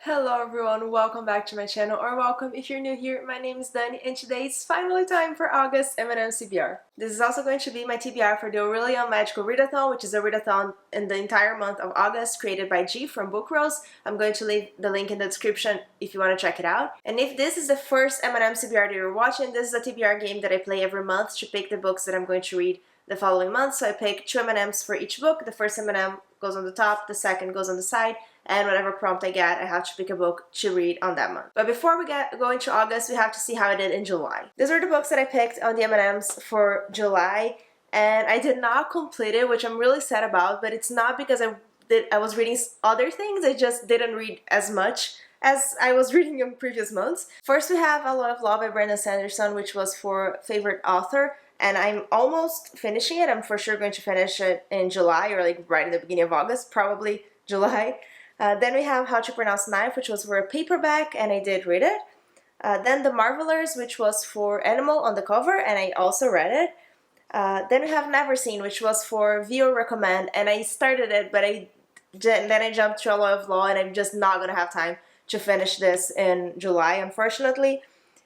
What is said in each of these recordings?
Hello everyone, welcome back to my channel, or welcome if you're new here. My name is Dani and today it's finally time for August M&M's TBR. This is also going to be my TBR for the ORILIUM Magical Readathon, which is a readathon in the entire month of August created by G from Book Rose. I'm going to leave the link in the description if you want to check it out. And if this is the first M&M's TBR that you're watching, this is a TBR game that I play every month to pick the books that I'm going to read the following month. So I pick 2 M&Ms for each book. The first M&M goes on the top, the second goes on the side, and whatever prompt I get, I have to pick a book to read on that month. But before we go into August, we have to see how I did in July. These are the books that I picked on the M&Ms for July, and I did not complete it, which I'm really sad about, but it's not because I was reading other things, I just didn't read as much as I was reading in previous months. First, we have A Lot of Love by Brandon Sanderson, which was for favorite author, and I'm almost finishing it. I'm for sure going to finish it in July, or like right in the beginning of August, probably July. Then we have How to Pronounce Knife, which was for a paperback, and I did read it. Then The Marvelers, which was for Animal on the cover, and I also read it. Then we have Never Seen, which was for Viewer Recommend, and I started it, but then I jumped to A Lot of Law, and I'm just not going to have time to finish this in July, unfortunately.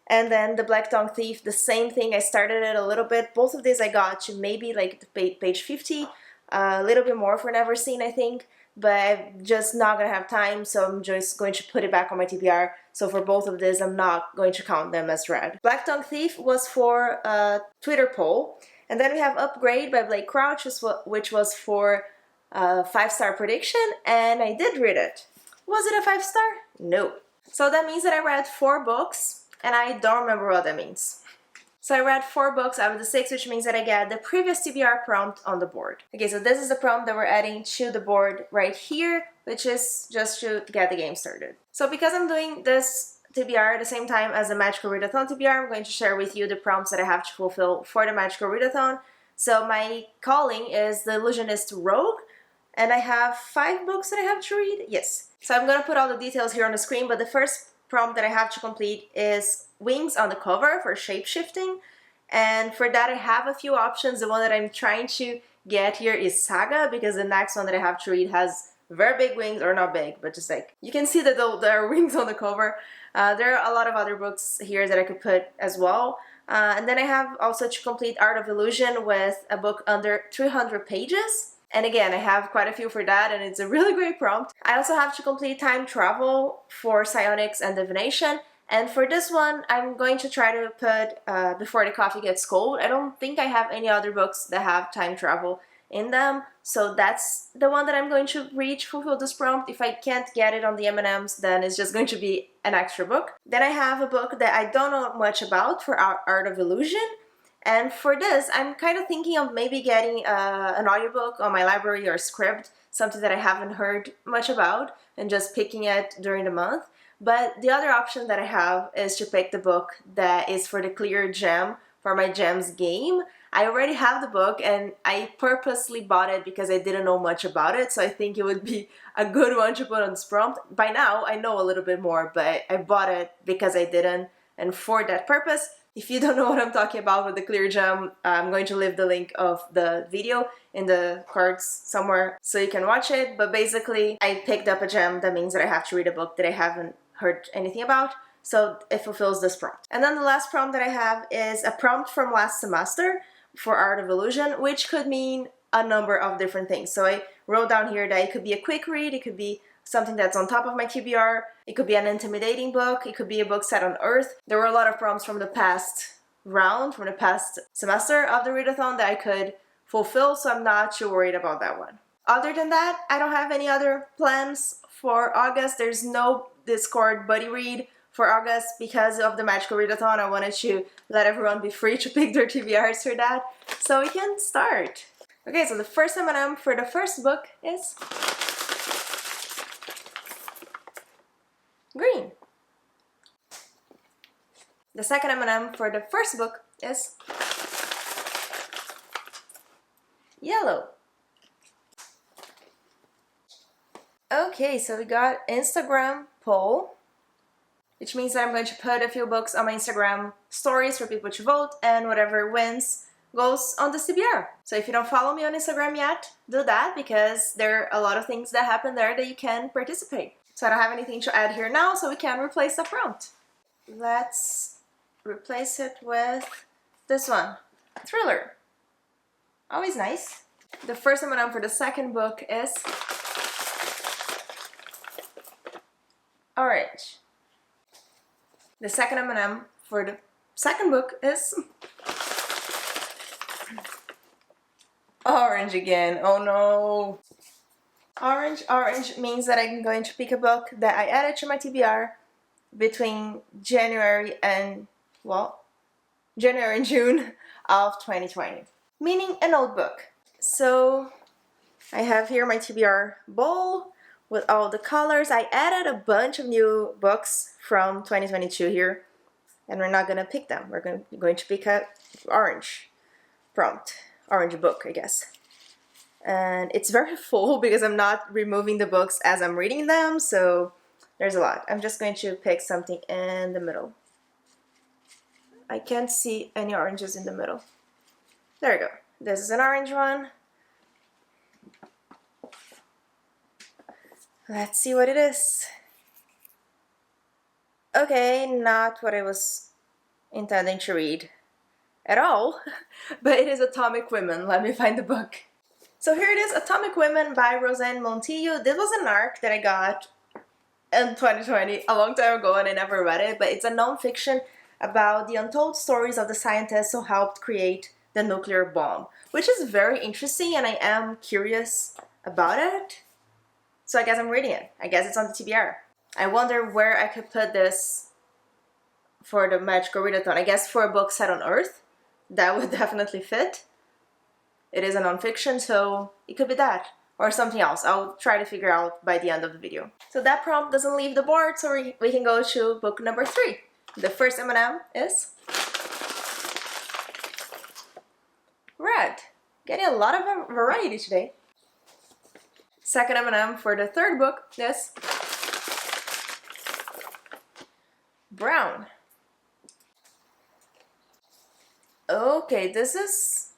And then The Black Tongue Thief, the same thing, I started it a little bit. Both of these I got to maybe like page 50, a little bit more for Never Seen, I think. But I'm just not going to have time, so I'm just going to put it back on my TBR. So for both of these, I'm not going to count them as read. Black Tongue Thief was for a Twitter poll. And then we have Upgrade by Blake Crouch, which was for a 5-star prediction, and I did read it. Was it a 5-star? No. So that means that I read 4 books, and I don't remember what that means. So I read 4 books out of the 6, which means that I get the previous TBR prompt on the board. Okay, so this is the prompt that we're adding to the board right here, which is just to get the game started. So because I'm doing this TBR at the same time as the Magical Readathon TBR, I'm going to share with you the prompts that I have to fulfill for the Magical Readathon. So my calling is The Illusionist Rogue, and I have 5 books that I have to read. Yes. So I'm going to put all the details here on the screen, but the first prompt that I have to complete is Wings on the cover for shape-shifting, and for that I have a few options. The one that I'm trying to get here is Saga, because the next one that I have to read has very big wings, or not big, but just like, you can see that there are wings on the cover. There are a lot of other books here that I could put as well. And then I have also to complete Art of Illusion with a book under 300 pages. And again, I have quite a few for that, and it's a really great prompt. I also have to complete Time Travel for Psionics and Divination. And for this one, I'm going to try to put Before the Coffee Gets Cold. I don't think I have any other books that have time travel in them, so that's the one that I'm going to read to fulfill this prompt. If I can't get it on the M&Ms, then it's just going to be an extra book. Then I have a book that I don't know much about for Art of Illusion. And for this, I'm kind of thinking of maybe getting an audiobook on my library or script, something that I haven't heard much about, and just picking it during the month. But the other option that I have is to pick the book that is for the clear gem for my gems game. I already have the book, and I purposely bought it because I didn't know much about it, so I think it would be a good one to put on this prompt. By now, I know a little bit more, but I bought it because I didn't, and for that purpose. If you don't know what I'm talking about with the clear gem, I'm going to leave the link of the video in the cards somewhere so you can watch it. But basically, I picked up a gem. That means that I have to read a book that I haven't heard anything about, so it fulfills this prompt. And then the last prompt that I have is a prompt from last semester for Art of Illusion, which could mean a number of different things. So I wrote down here that it could be a quick read, it could be something that's on top of my TBR, it could be an intimidating book, it could be a book set on Earth. There were a lot of prompts from the past round, from the past semester of the readathon that I could fulfill, so I'm not too worried about that one. Other than that, I don't have any other plans for August. There's no Discord buddy read for August because of the Magical Readathon. I wanted to let everyone be free to pick their TBRs for that, so we can start. Okay, so the first M&M for the first book is green. The second M&M for the first book is yellow. Okay, so we got Instagram poll, which means that I'm going to put a few books on my Instagram stories for people to vote, and whatever wins goes on the TBR. So if you don't follow me on Instagram yet, do that, because there are a lot of things that happen there that you can participate. So I don't have anything to add here now, so we can replace the prompt. Let's replace it with this one, Thriller. Always nice. The first M&M for the second book is Orange. The second M&M for the second book is Orange again. Oh no. Orange means that I'm going to pick a book that I added to my TBR between January and June of 2020, meaning a notebook. So I have here my TBR bowl with all the colors. I added a bunch of new books from 2022 here, and we're not gonna pick them. We're going to pick a orange prompt, orange book, I guess. And it's very full because I'm not removing the books as I'm reading them, so there's a lot. I'm just going to pick something in the middle. I can't see any oranges in the middle. There we go. This is an orange one. Let's see what it is. Okay, not what I was intending to read at all, but it is Atomic Women. Let me find the book. So here it is, Atomic Women by Roseanne Montillo. This was an ARC that I got in 2020, a long time ago, and I never read it, but it's a non-fiction about the untold stories of the scientists who helped create the nuclear bomb, which is very interesting, and I am curious about it. So I guess I'm reading it. I guess it's on the TBR. I wonder where I could put this for the magical readathon. I guess for a book set on Earth, that would definitely fit. It is a non-fiction, so it could be that or something else. I'll try to figure out by the end of the video. So that prompt doesn't leave the board, so we can go to book number 3. The first M&M is red. Getting a lot of variety today. Second M&M for the third book is brown. Okay, this is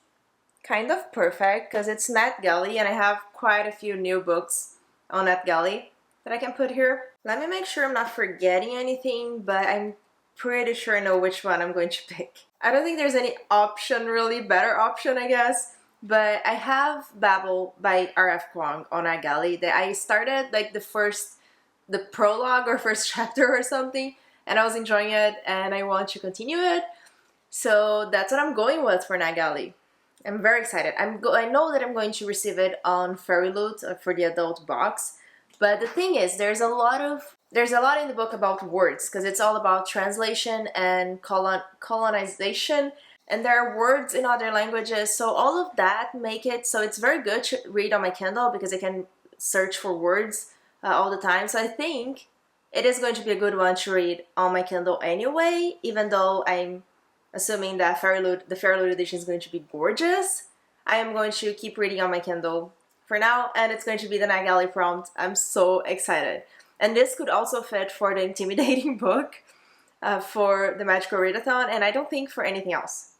kind of perfect because it's NetGalley and I have quite a few new books on NetGalley that I can put here. Let me make sure I'm not forgetting anything, but I'm pretty sure I know which one I'm going to pick. I don't think there's any option, really better option, I guess, but I have Babel by R.F. Kuang on NetGalley that I started like the prologue or first chapter or something, and I was enjoying it and I want to continue it. So that's what I'm going with for NetGalley. I'm very excited. I know that I'm going to receive it on Fairy Loot for the adult box, but the thing is, there's a lot in the book about words because it's all about translation and colonization, and there are words in other languages. So all of that make it so it's very good to read on my Kindle because I can search for words all the time. So I think it is going to be a good one to read on my Kindle anyway, even though I'm assuming that the Fairy Loot edition is going to be gorgeous. I am going to keep reading on my Kindle for now, and it's going to be the NetGalley prompt. I'm so excited. And this could also fit for the intimidating book for the Magical Readathon, and I don't think for anything else.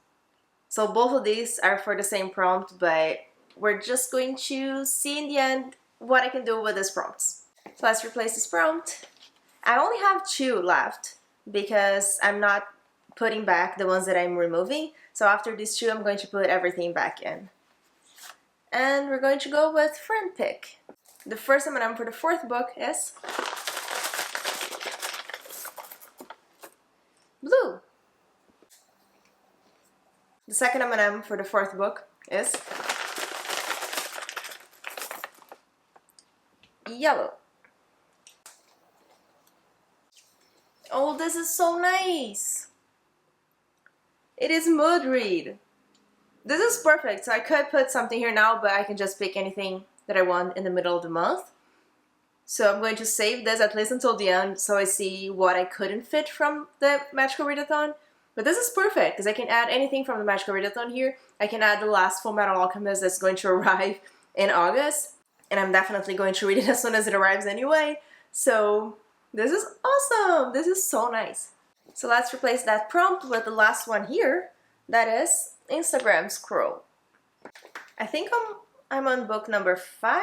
So both of these are for the same prompt, but we're just going to see in the end what I can do with these prompts. So let's replace this prompt. I only have 2 left because I'm not putting back the ones that I'm removing. So after these 2, I'm going to put everything back in. And we're going to go with Freepik. The first M&M for the 4th book is blue. The second M&M for the 4th book is yellow. Oh, this is so nice. It is Mood Read. This is perfect, so I could put something here now, but I can just pick anything that I want in the middle of the month. So I'm going to save this at least until the end so I see what I couldn't fit from the Magical Readathon. But this is perfect because I can add anything from the Magical Readathon here. I can add the last Fullmetal Alchemist that's going to arrive in August, and I'm definitely going to read it as soon as it arrives anyway. So this is awesome! This is so nice. So let's replace that prompt with the last one here, that is Instagram Scroll. I think I'm on book number 5.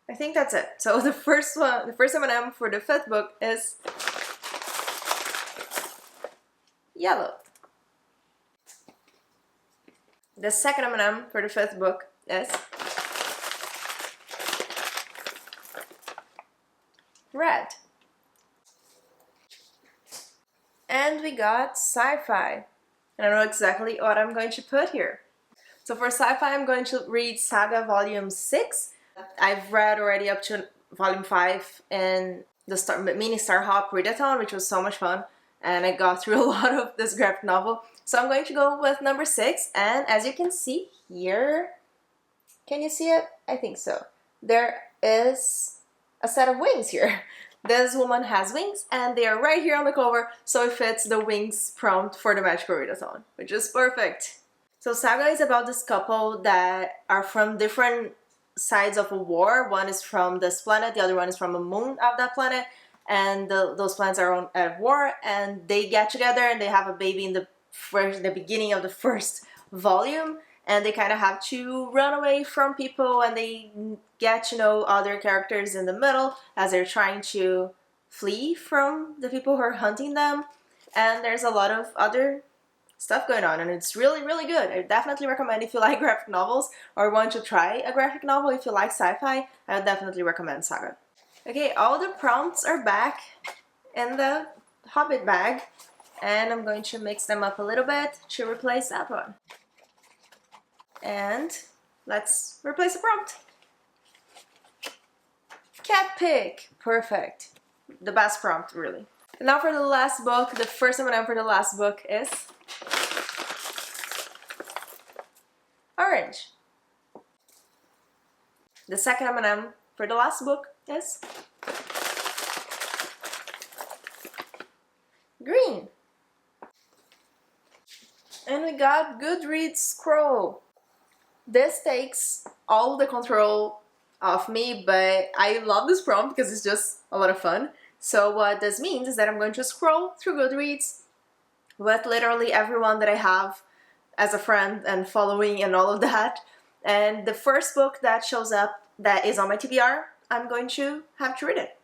I think that's it. So the first M&M for the 5th book is yellow. The second M&M for the 5th book is red. And we got sci-fi. And I know exactly what I'm going to put here. So for sci-fi, I'm going to read Saga Volume 6. I've read already up to Volume 5 in the mini Star Hop Readathon, which was so much fun. And I got through a lot of this graphic novel. So I'm going to go with number 6. And as you can see here, can you see it? I think so. There is a set of wings here. This woman has wings, and they are right here on the cover, so it fits the wings prompt for the Magical Readathon, which is perfect. So Saga is about this couple that are from different sides of a war. One is from this planet, the other one is from a moon of that planet, and those planets are at war, and they get together and they have a baby in the beginning of the first volume. And they kind of have to run away from people, and they get to know other characters in the middle as they're trying to flee from the people who are hunting them. And there's a lot of other stuff going on, and it's really, really good. I definitely recommend if you like graphic novels or want to try a graphic novel. If you like sci-fi, I would definitely recommend Saga. Okay, all the prompts are back in the Hobbit bag, and I'm going to mix them up a little bit to replace that one. And let's replace the prompt. Cat pick. Perfect. The best prompt, really. And now for the last book, the first M&M for the last book is orange. The second M&M for the last book is green. And we got Goodreads Scroll. This takes all the control off me, but I love this prompt because it's just a lot of fun. So what this means is that I'm going to scroll through Goodreads with literally everyone that I have as a friend and following and all of that. And the first book that shows up that is on my TBR, I'm going to have to read it.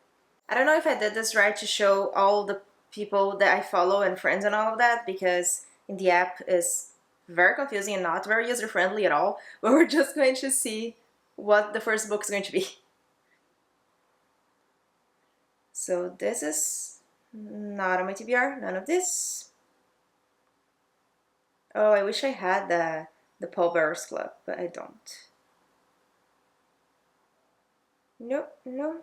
I don't know if I did this right to show all the people that I follow and friends and all of that, because in the app is very confusing and not very user-friendly at all, but we're just going to see what the first book is going to be. So this is not on my TBR, none of this. Oh, I wish I had the Paul Bearers Club, but I don't. Nope, no.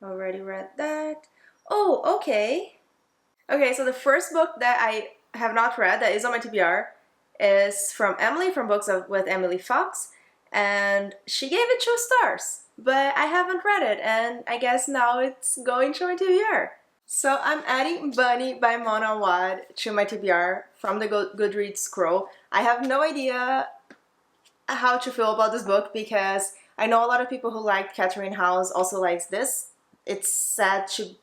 Already read that. Oh, okay. Okay, so the first book that I have not read that is on my TBR is from Emily from Books with Emily Fox, and she gave it 2 stars, but I haven't read it, and I guess now it's going to my TBR. So I'm adding Bunny by Mona Wad to my TBR from the Goodreads scroll. I have no idea how to feel about this book because I know a lot of people who liked Catherine House also likes this. It's said to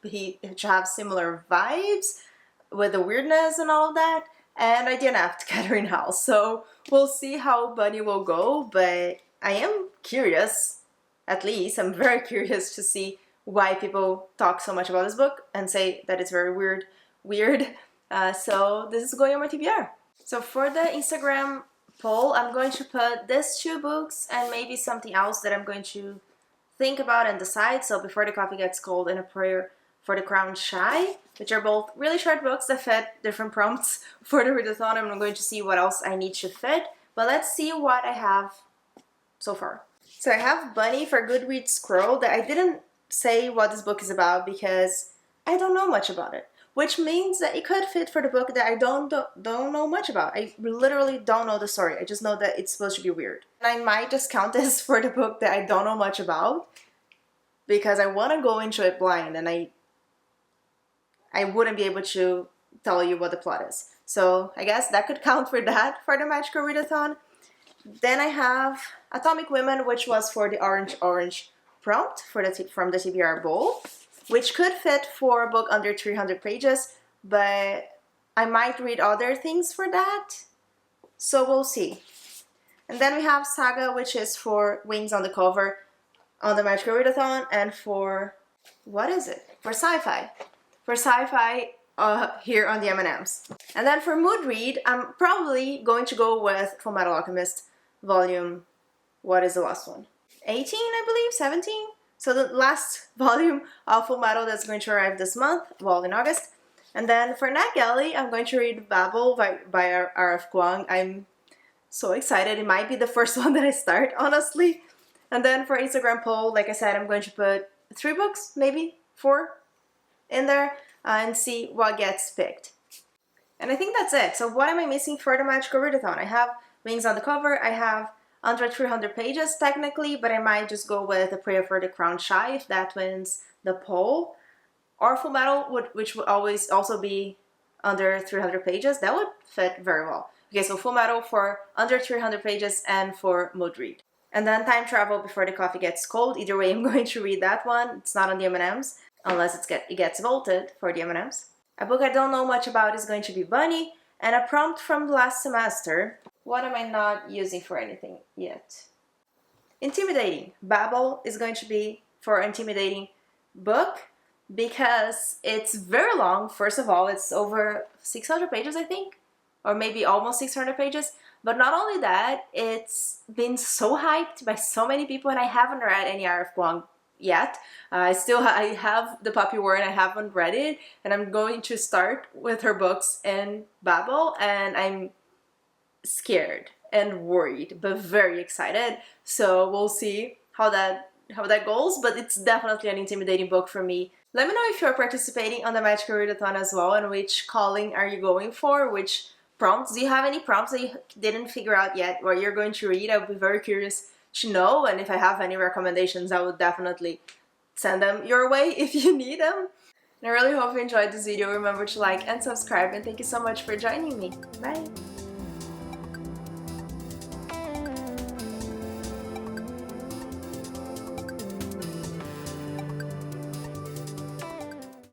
have similar vibes with the weirdness and all of that, and I didn't have Catherine House, so we'll see how Bunny will go, but I am curious, at least I'm very curious to see why people talk so much about this book and say that it's very weird. So this is going on my TBR. So for the Instagram poll, I'm going to put these 2 books and maybe something else that I'm going to think about and decide. So Before the Coffee Gets Cold and A Prayer for the Crowned Shy, which are both really short books that fit different prompts for the readathon. I'm going to see what else I need to fit, but let's see what I have so far. So I have Bunny for Goodreads Scroll that I didn't say what this book is about because I don't know much about it, which means that it could fit for the book that I don't know much about. I literally don't know the story. I just know that it's supposed to be weird. And I might just count this for the book that I don't know much about because I want to go into it blind, and I wouldn't be able to tell you what the plot is. So I guess that could count for that for the Magical Readathon. Then I have Atomic Women, which was for the orange prompt from the TBR bowl, which could fit for a book under 300 pages, but I might read other things for that, so we'll see. And then we have Saga, which is for Wings on the cover on the Magical Readathon, and for, what is it? For Sci-Fi. For Sci-Fi here on the M&M'S. And then for Mood Read, I'm probably going to go with Fullmetal Alchemist volume, what is the last one? 18, I believe, 17? So the last volume of Fullmetal that's going to arrive this month, well, in August. And then for NetGalley, I'm going to read Babel by R.F. Kuang. I'm so excited. It might be the first one that I start, honestly. And then for Instagram poll, like I said, I'm going to put 3 books, maybe 4 in there, and see what gets picked. And I think that's it. So what am I missing for the Magical Readathon? I have Wings on the cover, I have under 300 pages technically, but I might just go with A Prayer for the Crown Shy if that wins the poll. Or Fullmetal, which would always also be under 300 pages. That would fit very well. Okay, so Fullmetal for under 300 pages and for Mood Read. And then Time Travel Before the Coffee Gets Cold. Either way, I'm going to read that one. It's not on the M&Ms, unless it gets voted for the M&Ms. A book I don't know much about is going to be Bunny, and a prompt from last semester. What am I not using for anything yet? Intimidating. Babel is going to be for intimidating book because it's very long. First of all, it's over 600 pages, I think, or maybe almost 600 pages. But not only that, it's been so hyped by so many people, and I haven't read any R.F. Kuang yet. I have The Puppy War and I haven't read it, and I'm going to start with her books in Babel, and I'm scared and worried, but very excited. So we'll see how that goes, but it's definitely an intimidating book for me. Let me know if you're participating on the Magical Readathon as well, and which calling are you going for, which prompts. Do you have any prompts that you didn't figure out yet what you're going to read? I would be very curious to know, and if I have any recommendations, I would definitely send them your way if you need them. And I really hope you enjoyed this video. Remember to like and subscribe, and thank you so much for joining me. Bye!